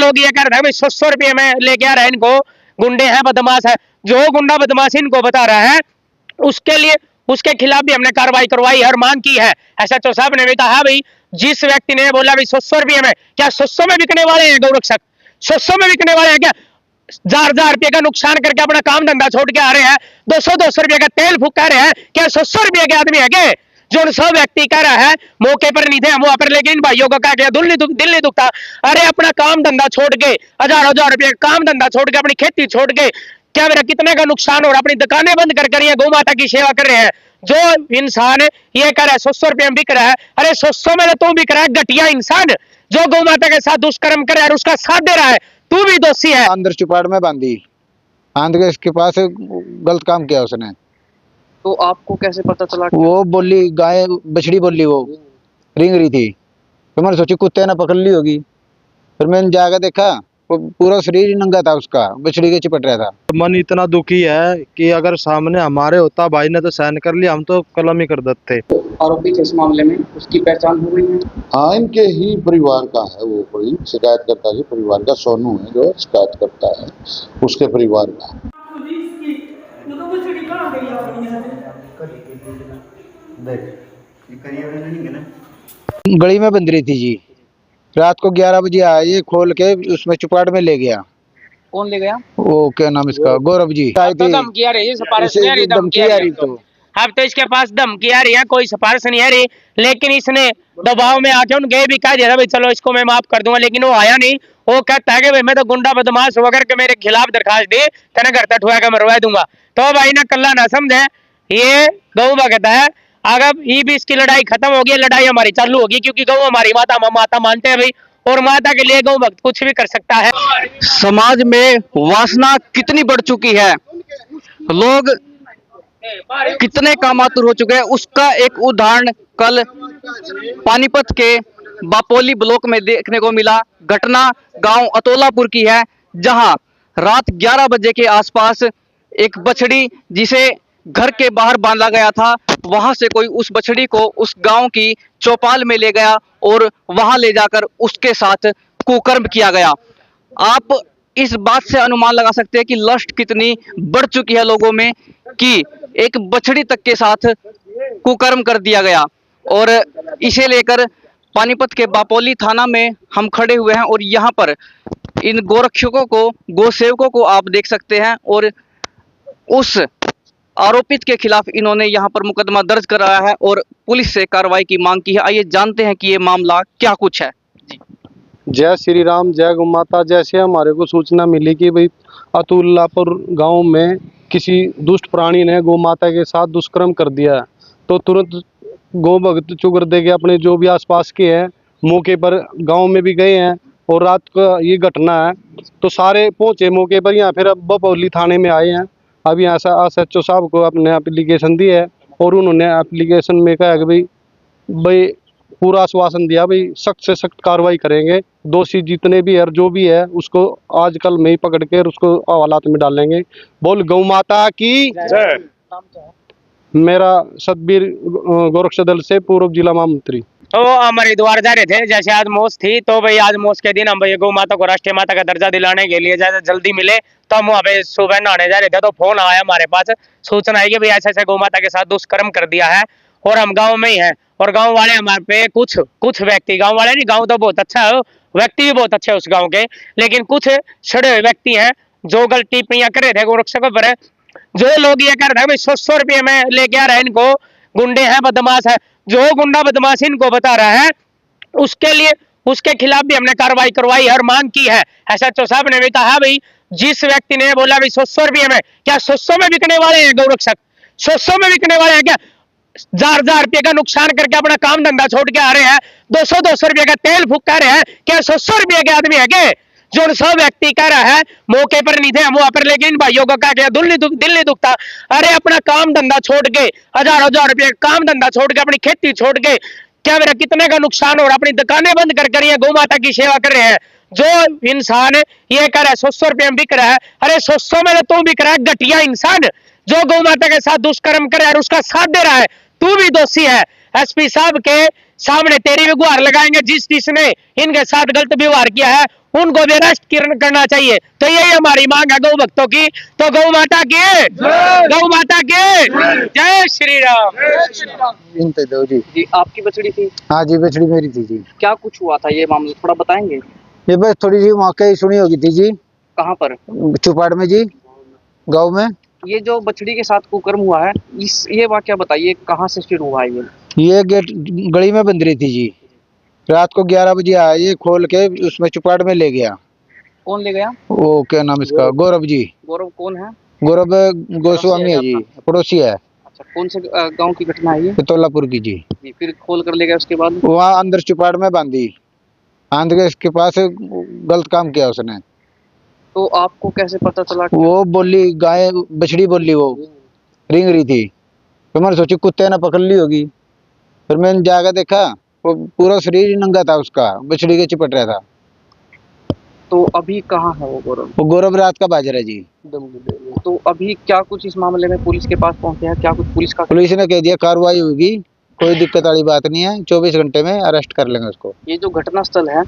लोग ये कह रहे हैं 100 रुपये में लेके आ रहे हैं इनको, गुंडे हैं, बदमाश है, जो गुंडा बदमाश इनको बता रहा है उसके लिए उसके खिलाफ भी हमने कार्रवाई करवाई है और मांग की है। एसएचओ साहब ने भी कहा भाई जिस व्यक्ति ने बोला भाई 100 रुपये में, क्या 100 में बिकने वाले हैं गौरक्षक? 100 में बिकने वाले हैं क्या? 1000 रुपये का नुकसान करके अपना काम धंधा छोड़ के आ रहे हैं, 200 रुपये का तेल फूक रहे हैं, क्या 100 रुपये के आदमी है क्या? जो सब व्यक्ति कह रहा है मौके पर नहीं थे हम वहां पर, लेकिन इन भाइयों का क्या दिल नहीं दुखता। अरे अपना काम धंधा छोड़ के, हजार रुपये काम धंधा छोड़ के, अपनी खेती छोड़ के, क्या मेरा कितने का नुकसान हो रहा, अपनी दुकानें बंद कर ये गौ माता की सेवा कर रहे हैं। जो इंसान ये कर रहा है 100 रुपये में बिक रहा है, अरे 100 में तो बिक रहा है घटिया इंसान, जो गौ माता के साथ दुष्कर्म कर रहा है और उसका साथ दे रहा है, तू भी दोषी है। अंदर चुपाड़ में बांधी, बांध के इसके पास गलत काम किया उसने। तो आपको कैसे पता चला? वो बोली, गाय बछड़ी बोली, वो रिंग रही थी, तो मैंने सोची कुत्ते ने पकड़ ली होगी, फिर मैंने जाकर देखा वो पूरा शरीर ही नंगा था उसका, बछड़ी के चिपट रहा था। मन इतना दुखी है कि अगर सामने हमारे होता, भाई ने तो सहन कर लिया, हम तो कलम ही कर देते। आरोपी इस मामले में उसकी पहचान हो गई है? हाँ, इनके ही परिवार का है, वो कोई शिकायत करता है परिवार का, सोनू है जो शिकायत करता है, उसके परिवार का। गली में बंद रही थी जी, रात को 11 बजे आया, ये खोल के उसमें चुपाड़ में ले गया। कौन ले गया? वो क्या नाम इसका, गौरव जी। तो धमकी आ रही है, सिफारिश नहीं आ रही, धमकी आ रही तो अब तो इसके पास धमकी आ रही है, कोई सिफारिश नहीं आ रही, लेकिन इसने दबाव में आके उनके भी कह दिया था भाई चलो इसको मैं माफ कर दूंगा, लेकिन वो आया नहीं। वो कहता है कि भाई मैं तो गुंडा बदमाश होकर के मेरे खिलाफ दरखास्त दी, तेने घर तक ठुआ के मरवा दूंगा। तो भाई ना कल्ला ना समझे, ये गौ भगत है। अगर ये भी इसकी लड़ाई खत्म होगी, लड़ाई हमारी चालू होगी, क्योंकि गौ हमारी माता, हम माता मानते हैं भाई, और माता के लिए गौ भक्त कुछ भी कर सकता है। समाज में वासना कितनी बढ़ चुकी है, लोग कितने कामातुर हो चुके हैं, उसका एक उदाहरण कल पानीपत के बापोली ब्लॉक में देखने को मिला। घटना गांव अतोलापुर की है, जहां रात 11 बजे के आसपास एक बछड़ी जिसे घर के बाहर बांधा गया था, वहां से कोई उस बछड़ी को उस गांव की चौपाल में ले गया और वहां ले जाकर उसके साथ कुकर्म किया गया। आप इस बात से अनुमान लगा सकते हैं कि लस्ट कितनी बढ़ चुकी है लोगों में, कि एक बछड़ी तक के साथ कुकर्म कर दिया गया। और इसे लेकर पानीपत के बापोली थाना में हम खड़े हुए हैं और यहाँ पर इन गोरक्षकों को, गोसेवकों को आप देख सकते हैं, और उस आरोपित के खिलाफ इन्होंने यहाँ पर मुकदमा दर्ज कराया है और पुलिस से कार्रवाई की मांग की है। आइए जानते हैं कि ये मामला क्या कुछ है। जय श्री राम, जय गौ माता। जैसे हमारे को सूचना मिली कि भाई अतुल्लापुर गांव में किसी दुष्ट प्राणी ने गौ माता के साथ दुष्कर्म कर दिया है, तो तुरंत गौ भक्त चुगरदे के अपने जो भी आसपास के हैं मौके पर गांव में भी गए हैं, और रात को ये घटना है तो सारे पहुंचे मौके पर। यहाँ फिर अब बापोली थाने में आए हैं, अभी यहाँ से एसएचओ साहब को अपने एप्लीकेशन दी है, और उन्होंने एप्लीकेशन में कहा कि भाई पूरा आश्वासन दिया भाई सख्त से सख्त कार्रवाई करेंगे, दोषी जितने भी है जो भी है उसको आज कल में ही पकड़ के उसको हवालात में डालेंगे। बोल गौ माता की जय। मेरा सतबीर गोरक्षा दल से पूर्व जिला महामंत्री। तो हम हरिद्वार जा रहे थे, जैसे आज मोस थी, तो भाई आज मोस के दिन हम भाई गौ माता को राष्ट्रीय माता का दर्जा दिलाने के लिए जैसे जल्दी मिले, तो हम वहाँ पे सुबह नहाने जा रहे थे, तो फोन आया हमारे पास, सूचना आई कि भाई ऐसे ऐसे गौ माता के साथ दुष्कर्म कर दिया है, और हम गाँव में ही हैं, और गाँव वाले हमारे पे कुछ व्यक्ति, गाँव वाले नहीं, गाँव तो बहुत अच्छा है, व्यक्ति भी बहुत अच्छे है उस गाँव के, लेकिन कुछ छड़े हुए व्यक्ति हैं जो गलत टिप्पणियां कर रहे थे गोरक्षकों पर। जो लोग ये कर रहे हैं 100 रुपये में लेके आ रहे हैं इनको, गुंडे हैं, बदमाश है, जो गुंडा बदमाश इनको बता रहा है उसके लिए उसके खिलाफ भी हमने कार्रवाई करवाई है और मांग की है। एसएचओ साहब ने भी कहा भाई जिस व्यक्ति ने बोला भाई 100 रुपये में, क्या 100 में बिकने वाले हैं गौरक्षक? 100 में बिकने वाले हैं क्या? 1000 रुपये का नुकसान करके अपना काम धंधा छोड़ के आ रहे हैं, 200 रुपये का तेल फूक रहे हैं, क्या 100 रुपये के आदमी है क्या? जो सब व्यक्ति कह रहा है मौके पर नहीं थे हम वहां पर, लेकिन इन भाइयों का क्या दिल नहीं दुखता। अरे अपना काम धंधा छोड़ के, हजार रुपये काम धंधा छोड़ के, अपनी खेती छोड़ के, क्या मेरा कितने का नुकसान हो रहा, अपनी दुकानें बंद कर ये गौ माता की सेवा कर रहे हैं। जो इंसान ये कह रहा है 100 रुपये में बिक रहा है, अरे 100 में तो बिक रहा है घटिया इंसान, जो गौ माता के साथ दुष्कर्म कर रहा है और उसका साथ दे रहा है, तू भी दोषी है। एसपी साहब के सामने तेरी भी गुहार लगाएंगे। जिसने इनके साथ गलत व्यवहार किया है उनको भी अरेस्ट करना चाहिए। तो यही हमारी मांग है गौ भक्तों की। तो गौ माता की, गौ माता की जय श्री राम। इनते दो जी। जी आपकी बछड़ी थी, हाँ जी, बछड़ी मेरी थी जी। क्या कुछ हुआ था ये मामला थोड़ा बताएंगे? ये बस थोड़ी सी मौके ही सुनी होगी थी जी, कहाँ पर? चुपाड़ में जी, गाँव में। ये जो बछड़ी के साथ कुकर्म हुआ है, ये वाकया बताइए, कहाँ से शुरू हुआ है ये? ये गेट गली में बंद रही थी जी, रात को 11 बजे आया, ये खोल के उसमें चुपाड़ में ले गया। कौन ले गया? वो क्या नाम इसका, गौरव जी। गौरव कौन है? गौरव गोस्वामी है जी, पड़ोसी है। अच्छा, कौन से गांव की घटना है ये? पितौलापुर की जी। जी, फिर खोल कर ले गया, उसके बाद? वहाँ अंदर चुपाड़ में बांधी, आंध के इसके पास गलत काम किया उसने। तो आपको कैसे पता चला? वो बोली, गाय बछड़ी बोली, वो रिंग रही थी, तो मैंने सोची कुत्ते ने पकड़ ली होगी। फिर मैंने जाकर देखा, वो पूरा शरीर ही नंगा था उसका, बछड़ी के चिपट रहा था। तो अभी कहाँ है वो गौरव? वो गौरव रात का बाजार है जी। तो अभी क्या कुछ इस मामले में पुलिस के पास पहुंचे हैं? क्या कुछ पुलिस का? पुलिस ने कह दिया कार्रवाई होगी, कोई दिक्कत वाली बात नहीं है, 24 घंटे में अरेस्ट कर लेंगे उसको। ये जो घटना स्थल है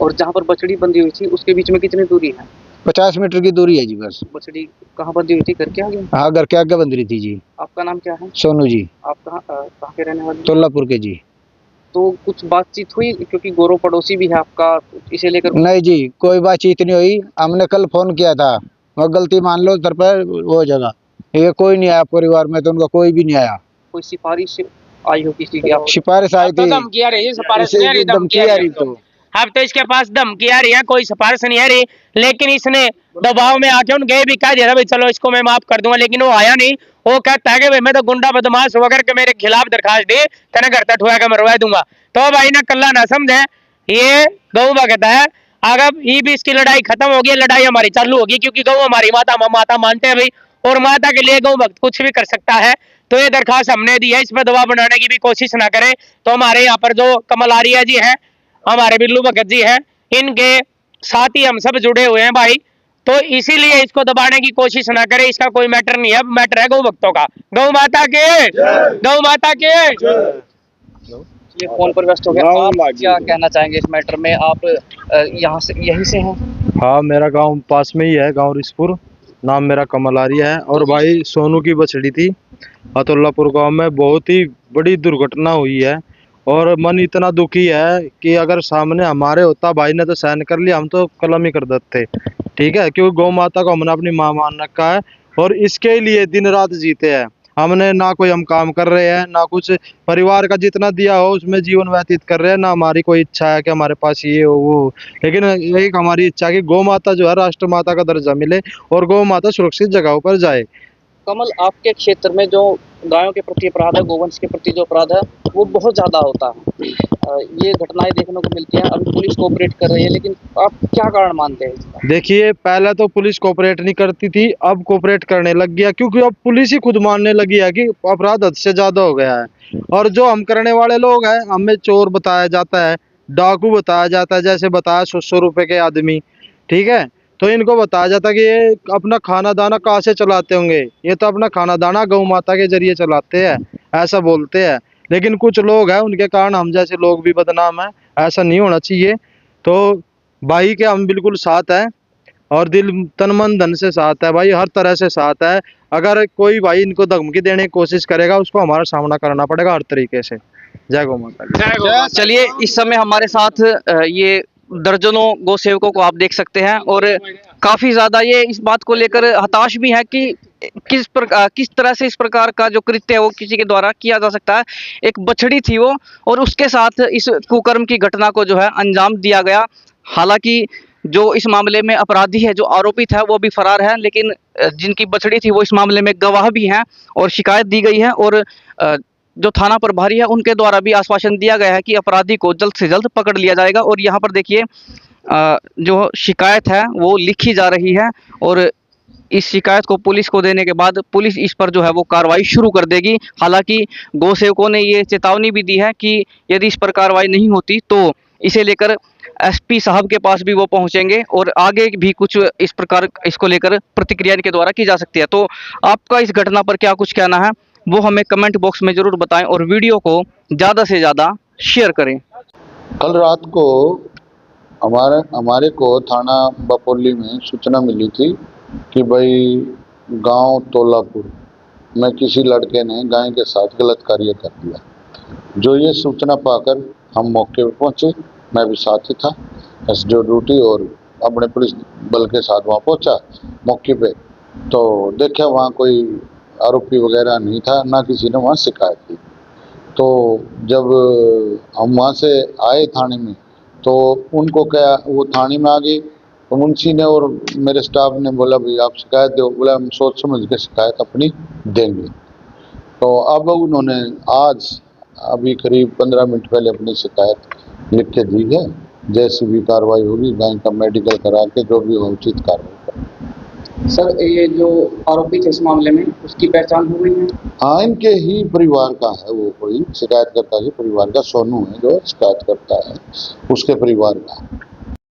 और जहाँ पर बछड़ी बंधी हुई थी उसके बीच में कितनी दूरी है? 50 मीटर की दूरी है जी बस। बछड़ी कहाँ बंधी हुई थी, घर के आगे? हाँ, घर के आगे बंद रही थी जी। आपका नाम क्या है? सोनू जी, आप कहाँ के रहने वाले? तोलापुर के जी। तो कुछ बातचीत हुई, क्योंकि गौरव पड़ोसी भी है आपका, इसे लेकर? नहीं जी, कोई बातचीत नहीं हुई। हमने कल फोन किया था, वह गलती मान लो उधर पर वो जगह, ये कोई नहीं आया परिवार में, तो उनका कोई भी नहीं आया। कोई सिफारिश आई हो किसी की? आप सिफारिश आई थी, धमकी आ रही है, सिफारिश नहीं आ रही, धमकी आ रही। तो अब तो इसके पास धमकी आ रही है, कोई सिफारिश नहीं आ रही। लेकिन इसने दबाव में आके उनके भी कह दिया था भाई चलो इसको मैं माफ कर दूंगा, लेकिन वो आया नहीं। वो कहता है कि भाई मैं तो गुंडा बदमाश हो करके मेरे खिलाफ दरखास्त दी, तेने घर तक ठुआ के मरवा दूंगा। तो भाई ना कल्ला ना समझे, ये गौ भगत है। अगर ये भी इसकी लड़ाई खत्म होगी, लड़ाई हमारी चालू होगी, क्योंकि गौ हमारी माता, हम माता मानते हैं भाई, और माता के लिए गौ भक्त कुछ भी कर सकता है। तो ये दरखास्त हमने दी है, इस पर दबाव बनाने की भी कोशिश ना करें। तो हमारे यहाँ पर जो कमल आर्या जी हैं, हमारे बिल्लू भगत जी हैं, इनके साथ ही हम सब जुड़े हुए हैं भाई। तो इसीलिए इसको दबाने की कोशिश ना करें, इसका कोई मैटर नहीं है, मैटर है गौ भक्तों का। गौ माता के, गौ माता के। ये फोन पर व्यस्त हो गया, आप क्या कहना चाहेंगे इस मैटर में? आप यहाँ से, यहीं से हैं? हाँ, मेरा गांव पास में ही है, गांव रिसपुर। नाम मेरा कमल आर्या है। और भाई सोनू की बछड़ी थी अतुल्लापुर गांव में, बहुत ही बड़ी दुर्घटना हुई है। और मन इतना दुखी है कि अगर सामने हमारे होता, भाई ने तो सहन कर लिया, हम तो कलम ही कर देते। ठीक है, क्योंकि गौ माता को हमने अपनी माँ मान रखा है और इसके लिए दिन रात जीते हैं। हमने ना कोई हम काम कर रहे हैं, ना कुछ परिवार का जितना दिया हो उसमें जीवन व्यतीत कर रहे हैं, ना हमारी कोई इच्छा है कि हमारे पास ये हो वो। लेकिन एक हमारी इच्छा है कि गौ माता जो है राष्ट्र माता का दर्जा मिले और गौ माता सुरक्षित जगहों पर जाए। कमल, आपके क्षेत्र में जो गायों के प्रति अपराध है, गोवंश के प्रति जो अपराध है, वो बहुत ज्यादा होता है। ये घटनाएं देखने को मिलती हैं। अभी पुलिस कोऑपरेट कर रही है, लेकिन आप क्या कारण मानते हैं इसका? देखिए, पहले तो पुलिस कोऑपरेट नहीं करती थी, अब कोऑपरेट करने लग गया, क्योंकि अब पुलिस ही खुद मानने लगी है कि अपराध हद से ज्यादा हो गया है। और जो हम करने वाले लोग हैं, हमें चोर बताया जाता है, डाकू बताया जाता है, जैसे बताया 100 रुपए के आदमी। ठीक है, तो इनको बताया जाता है कि ये अपना खाना दाना कहाँ से चलाते होंगे, ये तो अपना खाना दाना गौ माता के जरिए चलाते हैं, ऐसा बोलते हैं। लेकिन कुछ लोग हैं, उनके कारण हम जैसे लोग भी बदनाम हैं। ऐसा नहीं होना चाहिए। तो भाई के हम बिल्कुल साथ हैं और दिल तन मन धन से साथ है भाई, हर तरह से साथ है। अगर कोई भाई इनको धमकी देने की कोशिश करेगा, उसको हमारा सामना करना पड़ेगा हर तरीके से। जय गौ माता। चलिए, इस समय हमारे साथ ये दर्जनों गौ सेवकों को आप देख सकते हैं और काफी ज्यादा ये इस बात को लेकर हताश भी है कि किस तरह से इस प्रकार का जो कृत्य है वो किसी के द्वारा किया जा सकता है। एक बछड़ी थी वो, और उसके साथ इस कुकर्म की घटना को जो है अंजाम दिया गया। हालांकि जो इस मामले में अपराधी है, जो आरोपित है, वो भी फरार है, लेकिन जिनकी बछड़ी थी वो इस मामले में गवाह भी हैं और शिकायत दी गई है। और जो थाना प्रभारी है उनके द्वारा भी आश्वासन दिया गया है कि अपराधी को जल्द से जल्द पकड़ लिया जाएगा। और यहाँ पर देखिए, जो शिकायत है वो लिखी जा रही है और इस शिकायत को पुलिस को देने के बाद पुलिस इस पर जो है वो कार्रवाई शुरू कर देगी। हालांकि गौ सेवकों ने ये चेतावनी भी दी है कि यदि इस पर कार्रवाई नहीं होती तो इसे लेकर एसपी साहब के पास भी वो पहुंचेंगे और आगे भी कुछ इस प्रकार इसको लेकर प्रतिक्रिया इनके द्वारा की जा सकती है। तो आपका इस घटना पर क्या कुछ कहना है वो हमें कमेंट बॉक्स में ज़रूर बताएं और वीडियो को ज़्यादा से ज़्यादा शेयर करें। कल रात को हमारे को थाना बपोली में सूचना मिली थी कि भाई गांव तोलापुर में किसी लड़के ने गाय के साथ गलत कार्य कर दिया। जो ये सूचना पाकर हम मौके पर पहुंचे, मैं भी साथ ही था, एसडीओ ड्यूटी और अपने पुलिस बल के साथ वहाँ पहुंचा मौके पे, तो देखा वहाँ कोई आरोपी वगैरह नहीं था, ना किसी ने वहाँ शिकायत की। तो जब हम वहाँ से आए थाने में, तो उनको क्या, वो थाने में आ गई, तो मुंशी ने और मेरे स्टाफ ने बोला भाई आप शिकायत दो। बोला हम सोच समझ के शिकायत अपनी देंगे। तो अब उन्होंने आज अभी करीब 15 मिनट पहले अपनी शिकायत लिख के दी है। जैसी भी कार्रवाई होगी, गाय का मेडिकल करा के जो भी हो उचित कार्रवाई करें। सर ये जो आरोपी थे इस मामले में, उसकी पहचान हो गई है? हाँ, इनके ही परिवार का है, वो कोई शिकायत करता है परिवार का, सोनू है जो शिकायत करता है, उसके परिवार का।